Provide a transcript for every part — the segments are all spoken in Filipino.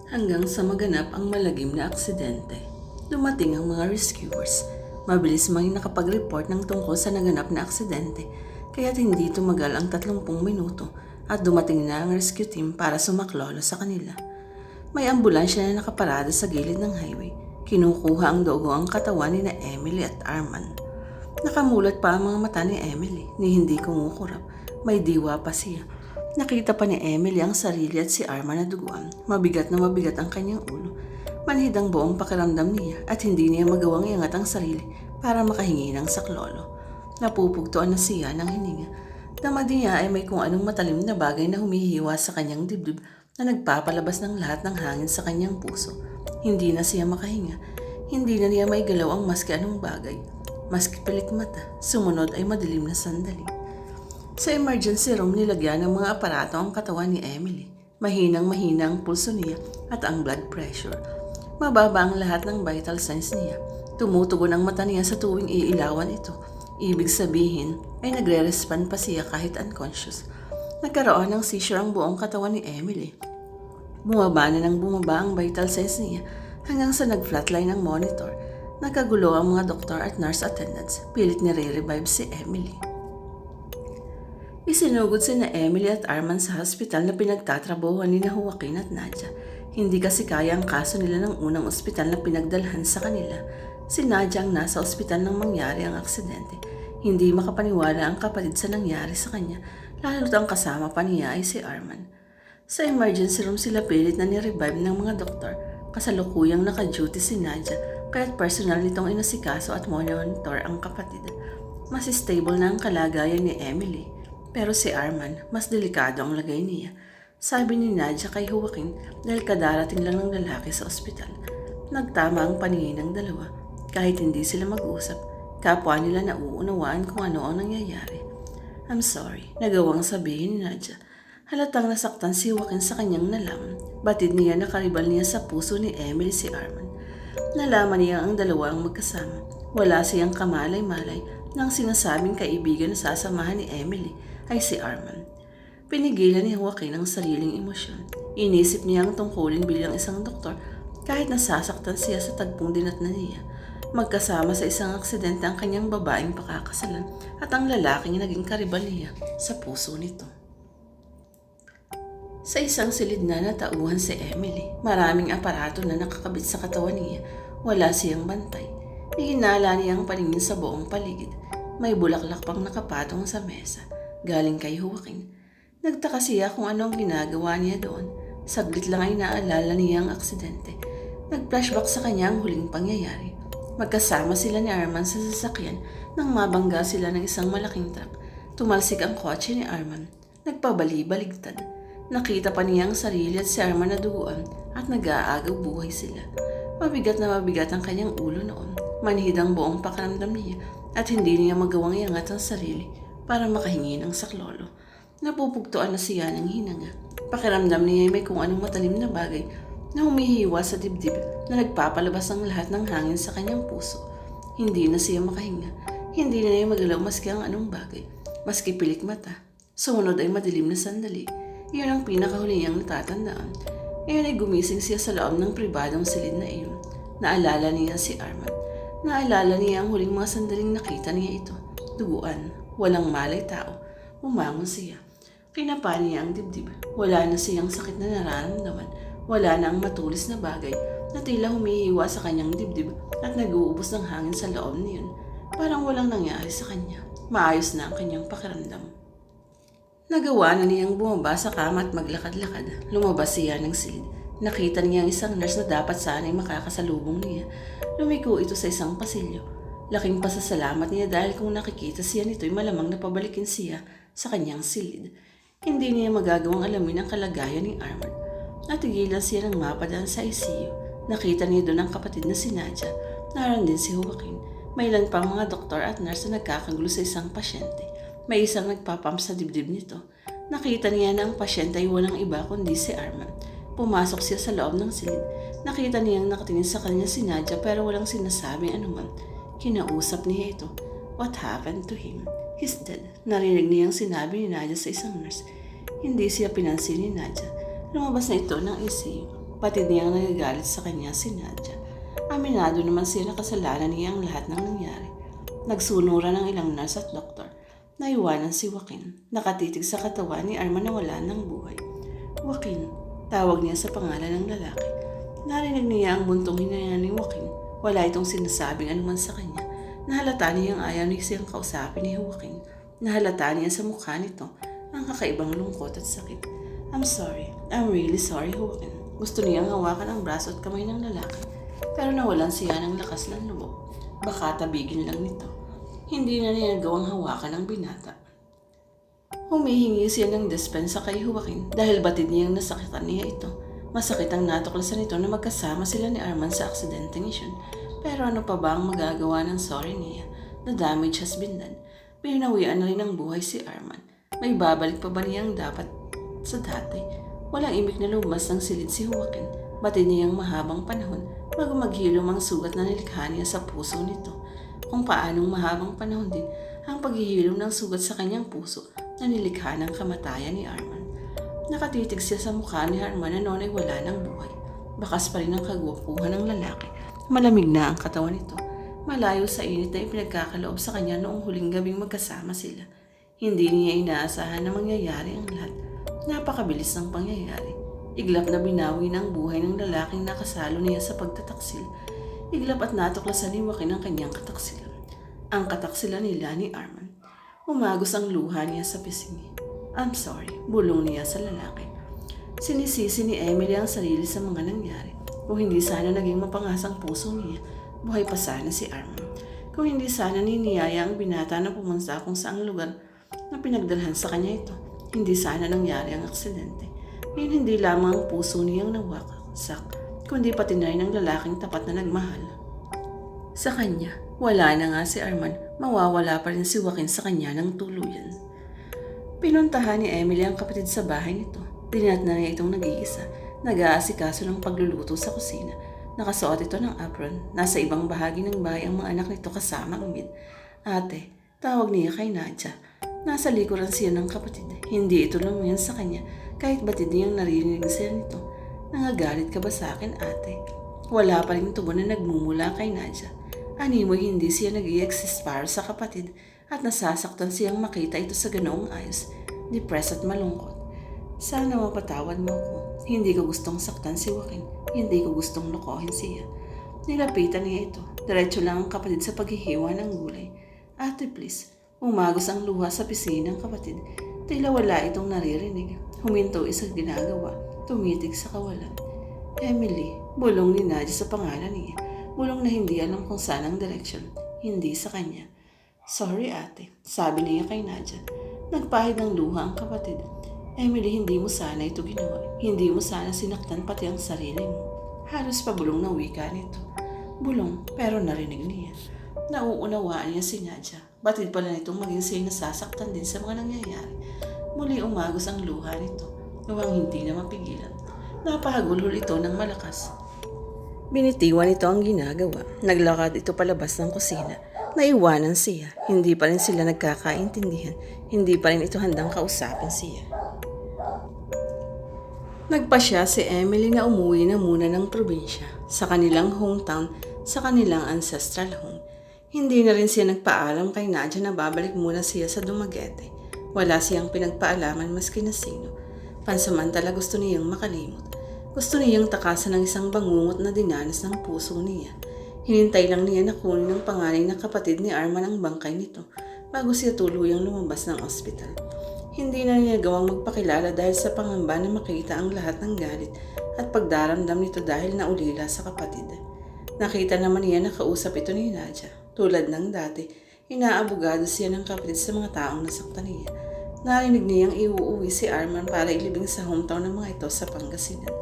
Hanggang sa maganap ang malagim na aksidente. Dumating ang mga rescuers. Mabilis mang nakapag-report ng tungkol sa naganap na aksidente, kaya't hindi tumagal ang 30 minuto at dumating na ang rescue team para sumaklolo sa kanila. May ambulansya na nakaparada sa gilid ng highway. Kinukuha ang dugo ang katawan ni na Emily at Arman. Nakamulat pa ang mga mata ni Emily, ni hindi kumukurap. May diwa pa siya. Nakita pa ni Emily ang sarili at si Arman na duguan. Mabigat na mabigat ang kanyang ulo. Manhid ang buong pakiramdam niya at hindi niya magawang iangat ang sarili para makahingi ng saklolo. Napupugtuan na siya ng hininga. Damad niya ay may kung anong matalim na bagay na humihiwa sa kanyang dibdib na nagpapalabas ng lahat ng hangin sa kanyang puso. Hindi na siya makahinga. Hindi na niya may galaw ang maski anong bagay. Maski pilik mata, sumunod ay madilim na sandali. Sa emergency room, nilagyan ng mga aparato ang katawan ni Emily. Mahinang-mahina ang pulso niya at ang blood pressure. Mababa ang lahat ng vital signs niya. Tumutugon ang mata niya sa tuwing iilawan ito. Ibig sabihin ay nagre-respond pa siya kahit unconscious. Nagkaroon ng seizure ang buong katawan ni Emily. Bumaba na ng bumaba ang vital signs niya hanggang sa nag-flatline ang monitor. Nagkagulo ang mga doktor at nurse attendants. Pilit nire-revive si Emily. Isinugod si na Emily at Arman sa hospital na pinagtatrabuhan ni na Joaquin at Nadia. Hindi kasi kaya ang kaso nila ng unang ospital na pinagdalhan sa kanila. Si Nadia ang nasa ospital nang mangyari ang aksidente. Hindi makapaniwala ang kapatid sa nangyari sa kanya, lalo't ang kasama pa niya ay si Arman. Sa emergency room sila pilit na ni-revive ng mga doktor. Kasalukuyang naka-duty si Nadia, kaya't personal nitong inasikaso at monitor ang kapatid. Mas stable na ang kalagayan ni Emily. Pero si Arman, mas delikado ang lagay niya. Sabi ni Nadia kay Joaquin dahil kadarating lang ng lalaki sa ospital. Nagtama ang paningin ng dalawa. Kahit hindi sila mag-usap, kapwa nila nauunawaan kung ano ang nangyayari. I'm sorry, nagawang sabihin ni Nadia. Halatang nasaktan si Joaquin sa kanyang nalaman. Batid niya na karibal niya sa puso ni Emily si Arman. Nalaman niya ang dalawa ang magkasama. Wala siyang kamalay-malay nang sinasabing kaibigan na sasamahan ni Emily ay si Arman. Pinigilan ni Joaquin ang sariling emosyon. Inisip niya ang tungkulin bilang isang doktor kahit nasasaktan siya sa tagpong dinatnan niya. Magkasama sa isang aksidente ang kanyang babaeng pakakasalan at ang lalaking naging karibal niya sa puso nito. Sa isang silid na natauhan si Emily, maraming aparato na nakakabit sa katawan niya. Wala siyang bantay. Ihinala niya ang paningin sa buong paligid. May bulaklak pang nakapatong sa mesa. Galing kay Joaquin. Nagtaka siya kung ano ang ginagawa niya doon. Saglit lang ay naalala niya ang aksidente. Nag-flashback sa kanya ang huling pangyayari. Magkasama sila ni Arman sa sasakyan nang mabangga sila ng isang malaking truck. Tumalsik ang kotse ni Arman. Nagpabali-baligtad. Nakita pa niya ang sarili at si Arman na duguan at nag-aagaw buhay sila. Mabigat na mabigat ang kanyang ulo noon. Manhid ang buong pakiramdam niya at hindi niya magawang iangat ang sarili para makahingi ng saklolo. Napupugtuan na siya ng hinanga. Pakiramdam niya ay may kung anong matalim na bagay na humihiwa sa dibdib na nagpapalabas ang lahat ng hangin sa kanyang puso. Hindi na siya makahinga. Hindi na niya magalaw maski ang anong bagay. Maski pilik mata. Sumunod ay madilim na sandali. Iyon ang pinakahuli niyang natatandaan. Ngayon ay gumising siya sa loob ng pribadong silid na iyon. Naalala niya si Arman. Naalala niya ang huling mga sandaling nakita niya ito. Duguan. Walang malay tao. Umangon siya. Kinapa niya ang dibdib. Wala na siyang sakit na nararamdaman. Wala na ang matulis na bagay na tila humihiwa sa kanyang dibdib at nag-uubos ng hangin sa loob niyon. Parang walang nangyari sa kanya. Maayos na ang kanyang pakiramdam. Nagawa na niyang bumaba sa kama at maglakad-lakad. Lumabas siya ng silid. Nakita niya ang isang nurse na dapat sana'y makakasalubong niya. Lumiko ito sa isang pasilyo. Laking pasasalamat niya dahil kung nakikita siya nito'y malamang na pabalikin siya sa kanyang silid. Hindi niya magagawang alamin ang kalagayan ni Arman. Natigilan siya ng mapadaan sa ICU. Nakita niya doon ang kapatid na si Nadia. Naroon din si Joaquin. May ilan pang mga doktor at nurse na nagkakagulo sa isang pasyente. May isang nagpapump sa dibdib nito. Nakita niya na ang pasyente ay walang iba kundi si Arman. Pumasok siya sa loob ng silid. Nakita niyang nakatingin sa kanya si Nadia pero walang sinasabing anuman. Kinausap niya ito. What happened to him? He's dead. Narinig niyang sinabi ni Nadia sa isang nurse. Hindi siya pinansin ni Nadia. Lumabas na ito ng ICU. Batid niyang nagagalit sa kanya si Nadia. Aminado naman siya na kasalanan niya ang lahat ng nangyari. Nagsunuran ng ilang nurse at doktor. Naiwanan si Joaquin. Nakatitig sa katawan ni Arman na wala ng buhay. Joaquin, tawag niya sa pangalan ng lalaki. Narinig niya ang buntong hininga ni Joaquin. Wala itong sinasabing anuman sa kanya. Nahalata niyang ayaw niya siyang kausapin ni Joaquin. Nahalata niya sa mukha nito ang kakaibang lungkot at sakit. I'm sorry. I'm really sorry, Joaquin. Gusto niyang hawakan ang braso at kamay ng lalaki. Pero nawalan siya ng lakas ng loob. Baka tabigin lang nito. Hindi na niya nagawang hawakan ang binata. Humihingi siya ng dispensa kay Joaquin dahil batid niyang nasakitan niya ito. Masakit ang natuklasan nito na magkasama sila ni Arman sa aksidenteng iyon. Pero ano pa ba ang magagawa ng sorry niya? The damage has been done. Binawian na rin ng buhay si Arman. May babalik pa ba niyang dapat sa dati? Walang imik na lumabas ng silid si Joaquin. Batid niyang mahabang panahon bago maghilom ang sugat na nilikha niya sa puso nito. Kung paanong mahabang panahon din ang paghihilom ng sugat sa kanyang puso na nilikha ng kamatayan ni Arman. Nakatitig siya sa mukha ni Arman na noon ay wala ng buhay. Bakas pa rin ang kagwapuhan ng lalaki. Malamig na ang katawan nito. Malayo sa init na ipinagkakaloob sa kanya noong huling gabing magkasama sila. Hindi niya inaasahan na mangyayari ang lahat. Napakabilis ng pangyayari. Iglap na binawi ng buhay ng lalaking nakasalo niya sa pagtataksil. Iglap at natuklasan ni Joaquin ang kanyang kataksilan. Ang kataksilan nila ni Arman. Umagos ang luha niya sa pisngi. I'm sorry, bulong niya sa lalaki. Sinisisi ni Emily ang sarili sa mga nangyari. Kung hindi sana naging mapangasang puso niya, buhay pa sana si Arman. Kung hindi sana niniyaya ang binata na pumunta kung saang lugar na pinagdalhan sa kanya ito, hindi sana nangyari ang aksidente. Ngayon hindi lamang ang puso niyang nawaksak, kundi pati na rin ang lalaking tapat na nagmahal sa kanya. Wala na nga si Arman, mawawala pa rin si Joaquin sa kanya ng tuluyan. Pinuntahan ni Emily ang kapatid sa bahay nito. Dinat na niya itong nag-iisa. Nag-aasikaso ng pagluluto sa kusina. Nakasuot ito ng apron. Nasa ibang bahagi ng bahay ang mga anak nito kasama ang maid. Ate, tawag niya kay Nadia. Nasa likuran siya ng kapatid. Hindi ito lumingin sa kanya kahit batid niyang naririnig siya nito. Nangagalit ka ba sa akin, ate? Wala pa rin tugon na nagmumula kay Nadia. Animoy hindi siya nag-i-exist para sa kapatid at nasasaktan siyang makita ito sa ganoong ayos, depressed at malungkot. Sana mapatawad mo ko. Hindi ko gustong saktan si Joaquin. Hindi ko gustong lokohin siya. Nilapitan niya ito. Diretso lang ang kapatid sa paghihiwa ng gulay. Ate, please. Umagos ang luha sa pisngi ng kapatid. Tila wala itong naririnig. Huminto sa ginagawa. Tumitig sa kawalan. Emily, bulong ni Nadia sa pangalan niya. Bulong na hindi alam kung saan ang direksyon. Hindi sa kanya. Sorry ate, sabi niya kay Nadia. Nagpahid ng luha ang kapatid. Emily, hindi mo sana ito ginawa. Hindi mo sana sinaktan pati ang sarili mo. Halos pabulong na wika nito. Bulong, pero narinig niya. Nauunawaan niya si Nadia. Batid pala nitong maging siya nasasaktan din sa mga nangyayari. Muli umagos ang luha nito. Luhang hindi na mapigilan. Napahagulhol ito ng malakas. Binitiwan ito ang ginagawa. Naglakad ito palabas ng kusina. Naiwanan siya. Hindi pa rin sila nagkakaintindihan. Hindi pa rin ito handang kausapin siya. Nagpasya si Emily na umuwi na muna ng probinsya, sa kanilang hometown, sa kanilang ancestral home. Hindi na rin siya nagpaalam kay Nadia na babalik muna siya sa Dumaguete. Wala siyang pinagpaalaman maski na sino. Pansamantala gusto niyang makalimot. Gusto niyang takasan ng isang bangungot na dinanas ng puso niya. Hinintay lang niya na kunin ng panganay na kapatid ni Arman ang bangkay nito bago siya tuluyang lumabas ng ospital. Hindi na niya gawang magpakilala dahil sa pangamba na makita ang lahat ng galit at pagdaramdam nito dahil naulila sa kapatid. Nakita naman niya na kausap ito ni Nadia. Tulad ng dati, inaabogado siya ng kapatid sa mga taong nasaktan niya. Narinig niyang iuuwi si Arman para ilibing sa hometown ng mga ito sa Pangasinan.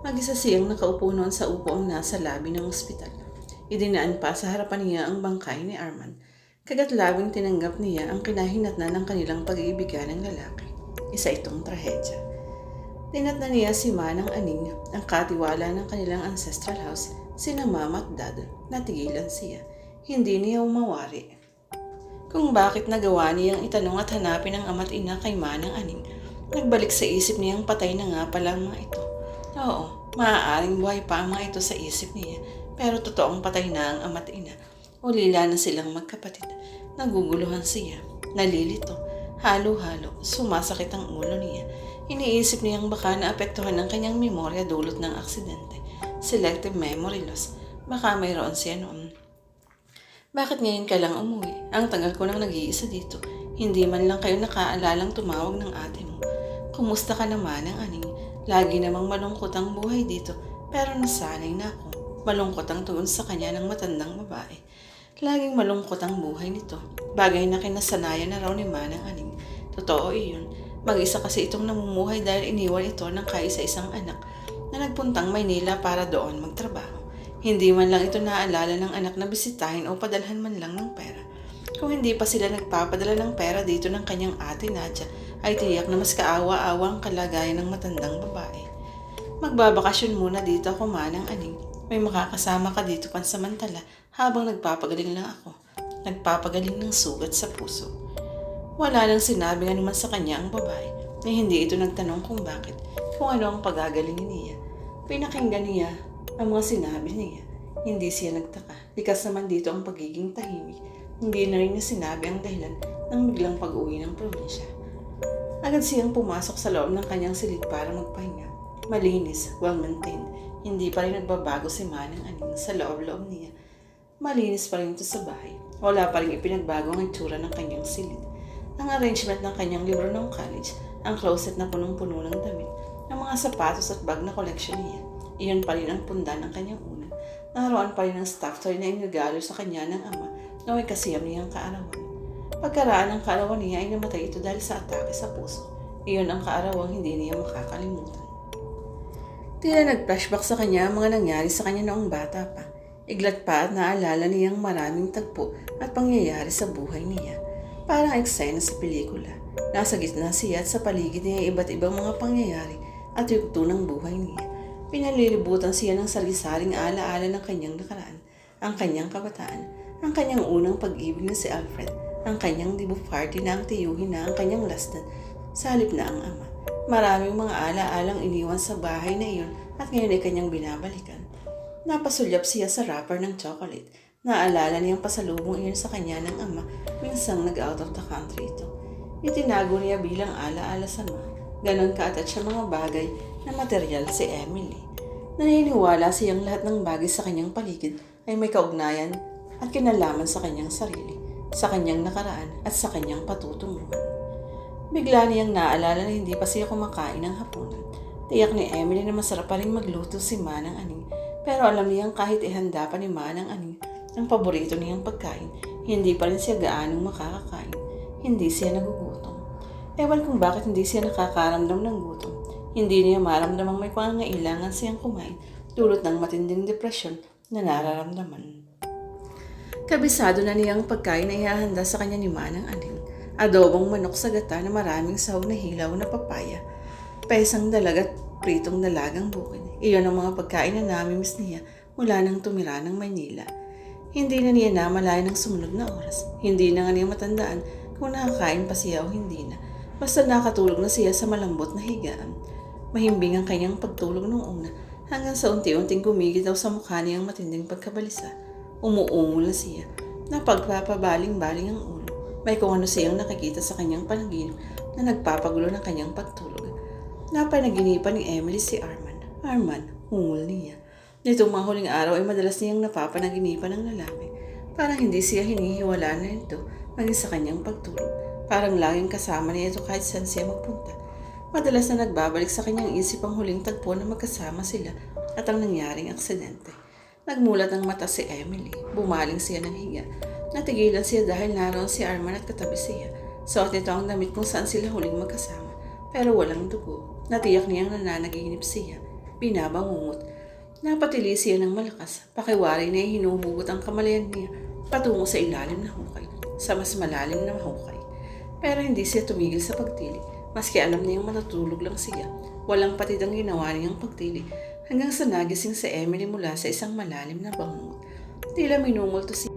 Mag-isa siyang nakaupo noon sa upuang nasa labi ng ospital. Idinaan pa sa harapan niya ang bangkay ni Arman. Kagat-labing tinanggap niya ang kinahinatnan ng kanilang pag-iibigan ng lalaki. Isa itong trahedya. Tinatnan niya si Manang Aning, ang katiwala ng kanilang ancestral house, sina Mama at Dad. Natigilan siya. Hindi niya umawari. Kung bakit nagawa niyang itanong at hanapin ang ama't ina kay Manang Aning, nagbalik sa isip niyang patay na nga pala ang mga ito. Oo, Maaaring buhay pa ang mga ito sa isip niya, pero totoong patay na ang ama't ina. Ulila na silang magkapatid. Naguguluhan siya, nalilito, halo-halo, sumasakit ang ulo niya. Iniisip niyang baka naapektuhan ang kanyang memorya dulot ng aksidente. Selective memory loss. Baka mayroon siya noon. Bakit ngayon ka lang umuwi? Ang tagal ko nang nag-iisa dito. Hindi man lang kayo nakaalalang tumawag ng ate mo. Kumusta ka naman ang aning? Lagi namang malungkot ang buhay dito, pero nasanay na ako. Malungkot ang tugon sa kanya ng matandang babae. Laging malungkot ang buhay nito. Bagay na kinasanayan na raw ni Manang Aning. Totoo iyon. Mag-isa kasi itong namumuhay dahil iniwan ito ng kaisa-isang anak na nagpuntang Maynila para doon magtrabaho. Hindi man lang ito naalala ng anak na bisitahin o padalhan man lang ng pera. Kung hindi pa sila nagpapadala ng pera dito ng kanyang ate Nadia, ay tiyak na mas kaawa-awa ang kalagayan ng matandang babae. Magbabakasyon muna dito ako, Manang Aning. May makakasama ka dito pansamantala habang nagpapagaling lang ako. Nagpapagaling ng sugat sa puso. Wala nang sinabi nga naman sa kanya ang babae na hindi ito nagtanong kung bakit, kung ano ang pagagalingin niya. Pinakinggan niya ang mga sinabi niya. Hindi siya nagtaka. Likas naman dito ang pagiging tahimik. Hindi na rin niya sinabi ang dahilan ng biglang pag-uwi ng probinsya. Agad siyang pumasok sa loob ng kanyang silid para magpahinga. Malinis, well-maintained. Hindi pa rin nagbabago si Manang Aning sa loob-loob niya. Malinis pa rin ito sa bahay. Wala pa rin ipinagbago ang itsura ng kanyang silid. Ang arrangement ng kanyang libro ng college, ang closet na punong-puno ng damit, ang mga sapatos at bag na koleksyon niya. Iyon pa rin ang pundan ng kanyang unan. Naroon pa rin ang stuffed toy na inigalo sa kanya ng ama na may kasiyam niyang kaarawan. Pagkaraan ng kaarawan niya ay namatay ito dahil sa atake sa puso. Iyon ang kaarawang hindi niya makakalimutan. Tila nag-flashback sa kanya ang mga nangyari sa kanya noong bata pa. Iglat pa at naalala niyang maraming tagpo at pangyayari sa buhay niya. Parang eksena sa pelikula. Nasa gitna siya at sa paligid niya ay iba't ibang mga pangyayari at yugto ng buhay niya. Pinalilibutan siya ng sari-saring alaala ng kanyang nakaraan, ang kanyang kabataan, ang kanyang unang pag-ibig na si Alfred, ang kanyang debut party na ang tiyuhin na ang kanyang lasdan, sa halip na ang ama. Maraming mga ala-alang iniwan sa bahay na iyon at ngayon ay kanyang binabalikan. Napasulyap siya sa wrapper ng chocolate. Naalala niyang pasalubong iyon sa kanya ng ama, minsang nag-out of the country ito. Itinago niya bilang ala-ala sa ma. Ganon ka-attach sa mga bagay na material si Emily. Naniniwala siyang lahat ng bagay sa kanyang paligid ay may kaugnayan at kinalaman sa kanyang sarili, sa kanyang nakaraan at sa kanyang patutunguhan. Bigla niyang naalala na hindi pa siya kumakain ng hapunan. Tiyak ni Emily na masarap pa rin magluto si Manang Aning, pero alam niyang kahit ihanda pa ni Manang Aning ang paborito niyang pagkain, hindi pa rin siya gaanong makakakain. Hindi siya nagugutom. Ewan kung bakit hindi siya nakakaramdam ng gutom. Hindi niya maramdamang may pangangailangan siyang kumain dulot ng matinding depresyon na nararamdaman. Kabisado na niyang pagkain na ihahanda sa kanya ni Manang Aning. Adobong manok sa gata na maraming sahog na hilaw na papaya, pesang dalag at pritong dalagang bukid. Iyon ang mga pagkain na namimiss niya mula nang tumira ng Maynila. Hindi na niya namalayan ng sumunod na oras. Hindi na nga niya matandaan kung nakakain pa siya o hindi na. Basta nakatulog na siya sa malambot na higaan. Mahimbing ang kanyang pagtulog nung una hanggang sa unti-unting gumigitaw sa mukha niyang matinding pagkabalisa. Umuungol na siya. Napagpapabaling-baling ang ulo. May kung ano siyang nakikita sa kanyang panaginip na nagpapagulo ng kanyang pagtulog. Napanaginipan ni Emily si Arman. Arman, ungol niya. Nitong mga huling araw ay madalas niyang napapanaginipan ng lalaki. Parang hindi siya hinihiwala na ito maging sa kanyang pagtulog. Parang laging kasama niya ito kahit saan siya magpunta. Madalas na nagbabalik sa kanyang isip ang huling tagpo na magkasama sila at ang nangyaring aksidente. Nagmulat ang mata si Emily. Bumaling siya ng higa. Natigilan siya dahil naroon si Arman at katabi siya. Suot nito ang damit kung saan sila huling magkasama. Pero walang dugo. Natiyak niyang nananaginip siya. Binabangungot. Napatili siya ng malakas. Pakiwari na hinuhugot ang kamalayan niya patungo sa ilalim na hukay. Sa mas malalim na hukay. Pero hindi siya tumigil sa pagtili. Maski alam niyang matutulog lang siya. Walang patid ang ginawa niyang pagtili hanggang sa nagising si Emily mula sa isang malalim na bangungot. Tila minumulto siya.